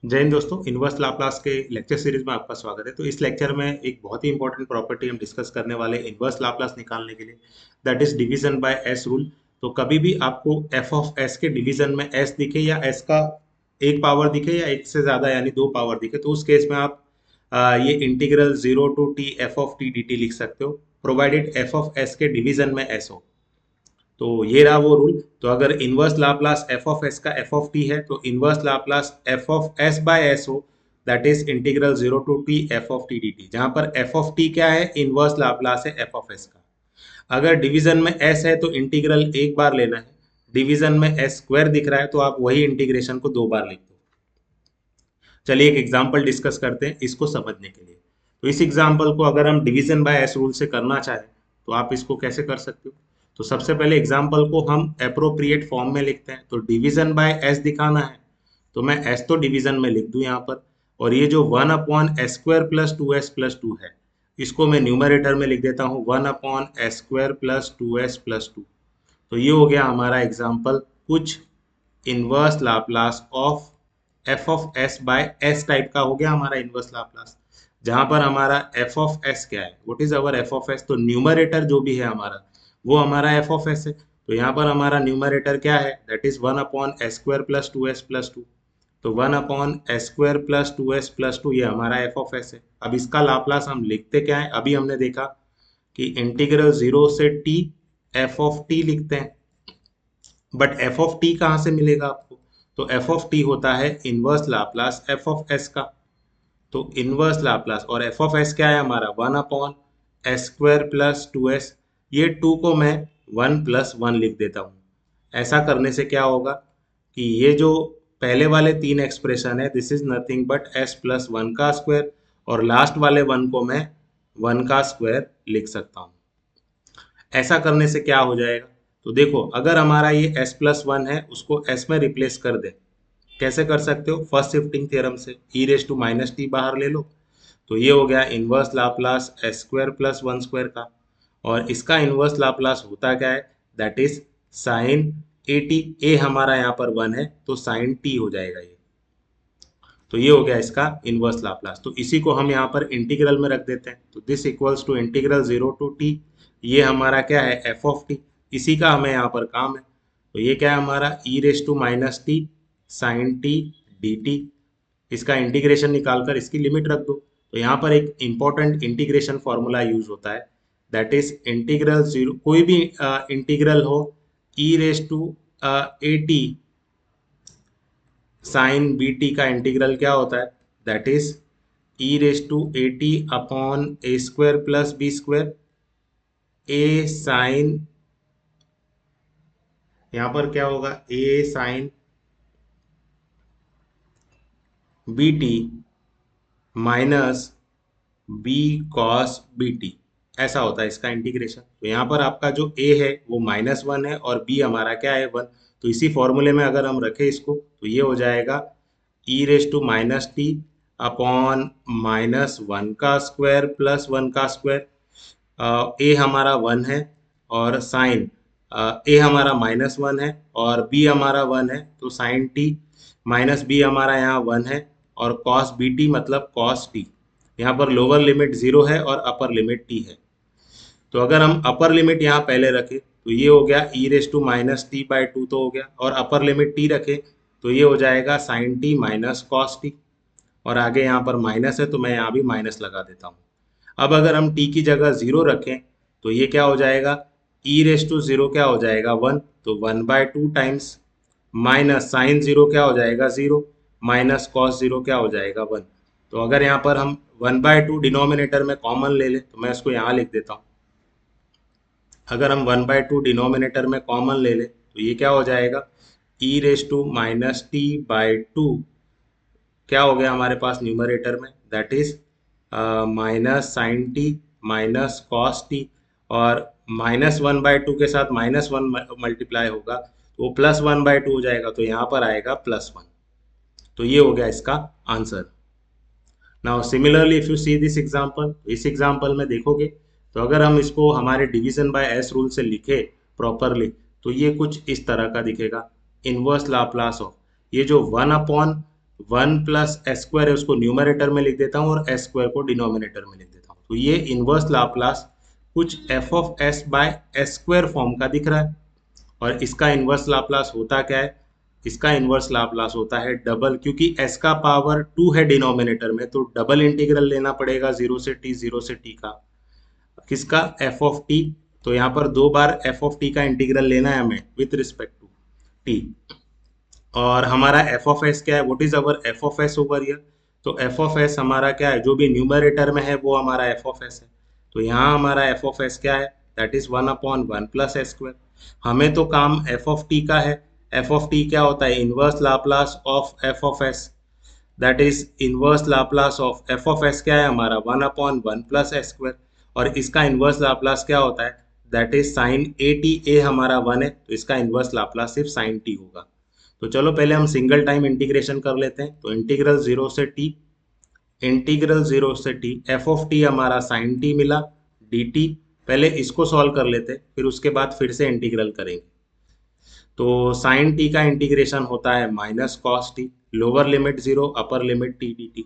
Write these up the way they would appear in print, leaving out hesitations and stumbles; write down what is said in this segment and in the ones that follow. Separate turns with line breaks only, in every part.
जय हिंद दोस्तों। Inverse Laplace के लेक्चर सीरीज में आपका स्वागत है। तो इस लेक्चर में एक बहुत ही इंपॉर्टेंट प्रॉपर्टी हम डिस्कस करने वाले इनवर्स लाप्लास निकालने के लिए, that is division by S rule. तो कभी भी आपको एफ ऑफ एस के डिवीजन में एस दिखे या एस का एक पावर दिखे या एक से ज्यादा यानी दो पावर दिखे, तो उस केस में आप ये integral zero to t f of t d t लिख सकते हो, प्रोवाइडेड एफ ऑफ एस के डिवीजन में एस हो। तो ये रहा वो रूल। तो अगर inverse Laplace f of s का एफ ऑफ टी है तो inverse Laplace f of s by s हो, that is integral zero to t f of t d t, जहां पर एफ ऑफ टी क्या है, इनवर्स लाप्लास है F of s का। अगर डिवीजन में एस है तो इंटीग्रल एक बार लेना है, डिवीजन में एस स्क्वायर दिख रहा है तो आप वही इंटीग्रेशन को दो बार लिख दो। चलिए एक एग्जाम्पल डिस्कस करते हैं इसको समझने के लिए। तो इस एग्जाम्पल को अगर हम डिवीजन बाय एस रूल से करना चाहें तो आप इसको कैसे कर सकते हो। तो सबसे पहले एग्जाम्पल को हम अप्रोप्रिएट फॉर्म में लिखते हैं। तो डिवीजन बाय एस दिखाना है तो मैं एस तो डिवीजन में लिख दूं यहाँ पर, और ये जो one upon s square plus to है, इसको मैं न्यूमरेटर में लिख देता हूँ one upon s square plus two. तो ये हो गया हमारा एग्जाम्पल, कुछ inverse Laplace of F of s by S type का हो गया हमारा इनवर्स लाप्लास, जहां पर हमारा एफ ऑफ एस क्या है, what is our F of S. तो न्यूमरेटर जो भी है हमारा वो हमारा एफ ऑफ एस है। तो यहाँ पर हमारा न्यूमरेटर क्या है, that is one upon s square plus two. तो one upon s square plus two ये हमारा एफ ऑफ एस है। अब इसका लाप्लास हम लिखते क्या है, अभी हमने देखा कि इंटीग्रल जीरो से टी एफ ऑफ टी लिखते हैं, बट एफ ऑफ टी कहाँ से मिलेगा आपको। तो एफ ऑफ टी होता है inverse Laplace f of s का। तो इनवर्स लाप्लास और एफ ऑफ एस क्या है हमारा, one upon s square plus to S. ये टू को मैं वन प्लस वन लिख देता हूँ। ऐसा करने से क्या होगा कि ये जो पहले वाले तीन एक्सप्रेशन है, this is nothing but S plus one का स्क्वायर, और लास्ट वाले वन को मैं वन का स्क्वायर लिख सकता हूँ। ऐसा करने से क्या हो जाएगा, तो देखो अगर हमारा ये s प्लस वन है उसको s में रिप्लेस कर दे, कैसे कर सकते हो, फर्स्ट शिफ्टिंग थ्योरम से e raise to minus t बाहर ले लो। तो ये हो गया inverse Laplace s square plus one square का, और इसका इनवर्स लाप्लास होता क्या है, that is sine a t. A हमारा यहाँ पर वन है तो साइन टी हो जाएगा ये। तो ये हो गया इसका इनवर्स लाप्लास। तो इसी को हम यहाँ पर इंटीग्रल में रख देते हैं। तो this equals to integral zero to T, ये हमारा क्या है, एफ ऑफ टी। इसी का हमें यहाँ पर काम है। तो ये क्या है हमारा, e raise to minus t sine t d t. इसका इंटीग्रेशन निकालकर इसकी लिमिट रख दो। तो यहाँ पर एक इंपॉर्टेंट इंटीग्रेशन फॉर्मूला यूज होता है, दैट इज इंटीग्रल जीरो, कोई भी इंटीग्रल हो e raise to a t sine b t का इंटीग्रल क्या होता है, that is e raise to a t upon a square plus b square. A sine, यहाँ पर क्या होगा, a sine b t minus b cos b t, ऐसा होता है इसका इंटीग्रेशन। तो यहाँ पर आपका जो a है वो माइनस वन है और b हमारा क्या है, वन। तो इसी फॉर्मूले में अगर हम रखें इसको तो ये हो जाएगा e raise to minus t upon minus one का स्क्वायर प्लस वन का स्क्वायर। ए हमारा वन है और साइन, ए हमारा माइनस वन है और बी हमारा वन है, तो साइन टी माइनस बी हमारा यहाँ वन है, और कॉस बी टी मतलब कॉस टी। यहाँ पर लोअर लिमिट जीरो है और अपर लिमिट टी है। तो अगर हम अपर लिमिट यहाँ पहले रखें तो ये हो गया e raise to minus t by two तो हो गया, और अपर लिमिट टी रखें तो ये हो जाएगा sine T minus cos T, और आगे यहाँ पर माइनस है तो मैं यहाँ भी माइनस लगा देता हूँ। अब अगर हम t की जगह जीरो रखें तो ये क्या हो जाएगा, ई रेस टू जीरो क्या हो जाएगा, वन। तो one by two times minus sine zero क्या हो जाएगा, जीरो, माइनस कॉस जीरो क्या हो जाएगा, वन। तो अगर यहाँ पर हम वन बाय टू डिनोमिनेटर में कॉमन ले लें तो मैं इसको यहाँ लिख देता हूँ। अगर हम वन बाय टू डिनोमिनेटर में कॉमन ले लें तो ये क्या हो जाएगा, e raise to minus t by two क्या हो गया हमारे पास न्यूमरेटर में, that is minus sine T minus cos T, और माइनस वन बाय टू के साथ माइनस वन मल्टीप्लाई होगा तो वो प्लस वन बाय टू हो जाएगा, तो यहाँ पर आएगा प्लस वन। तो ये हो गया इसका answer. Now similarly if you see this example, इस एग्जांपल में देखोगे तो अगर हम इसको हमारे डिवीजन बाय एस रूल से लिखे प्रॉपरली तो ये कुछ इस तरह का दिखेगा, इनवर्स लाप्लास ऑफ ये जो one upon 1 plus S square है उसको न्यूमरेटर में लिख देता हूँ और एस स्क्वायर को डिनोमिनेटर में लिख देता हूँ। तो ये इनवर्स लाप्लास कुछ F of s by S square form का दिख रहा है। और इसका इनवर्स लाप्लास होता क्या है? इसका इनवर्स लाप्लास होता है डबल, क्योंकि s का पावर 2 है डिनोमिनेटर में, तो डबल इंटीग्रल लेना पड़ेगा 0 से t का। किसका? f of t। तो यहाँ पर 2 बार f ऑफ t का इंटीग्रल लेना है हमें विथ रिस्पेक्ट टू t। और हमारा f ऑफ s क्या है? What is our f of s over here? तो f ऑफ s हमारा क्या है? जो भी न्यूमरेटर में है वो हमारा f ऑफ s है। तो यहाँ हमारा f ऑफ s क्या है? That is 1/1 plus S square. हमें तो काम f ऑफ t का है। f ऑफ t क्या होता है? Inverse Laplace of f of s। That is inverse Laplace of f of s क्या है हमारा? 1/1 प्लस एस स्क्वायर। और इसका इनवर्स लाप्लास क्या होता है? That is sine a t. A हमारा 1 है तो इसका इनवर्स लाप्लास सिर्फ साइन t होगा। तो चलो पहले हम सिंगल टाइम इंटीग्रेशन कर लेते हैं। तो इंटीग्रल 0 से t, इंटीग्रल 0 से t, एफ ऑफ टी हमारा साइन t मिला dt। पहले इसको सॉल्व कर लेते हैं, फिर उसके बाद फिर से इंटीग्रल करेंगे। तो साइन t का इंटीग्रेशन होता है minus cos t, lower limit 0 upper limit t dt।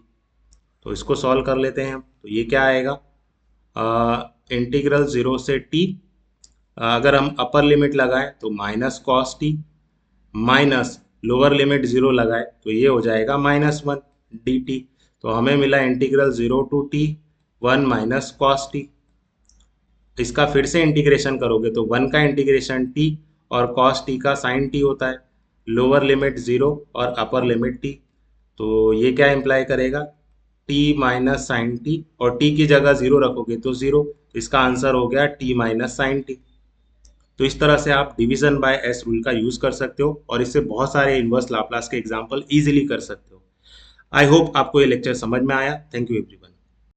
तो इसको सॉल्व कर लेते हैं हम। तो ये क्या आएगा? इंटीग्रल 0 से t, अगर हम अपर लिमिट लगाएं तो minus cos t, minus lower limit 0 लगाए तो ये हो जाएगा -1 dt। तो हमें मिला integral 0 to t 1 minus cos t। इसका फिर से इंटीग्रेशन करोगे तो 1 का इंटीग्रेशन t और cos t का sin t होता है, लोअर लिमिट 0 और अपर लिमिट t। तो ये क्या इम्प्लाई करेगा? t माइनस साइन t, और t की जगह 0 रखोगे तो 0। इसका आंसर हो गया t माइनस साइन t। तो इस तरह से आप डिवीजन बाय एस रूल का यूज कर सकते हो और इससे बहुत सारे इनवर्स लाप्लास के एग्जांपल इजीली कर सकते हो। आई होप आपको ये लेक्चर समझ में आया। Thank you everyone.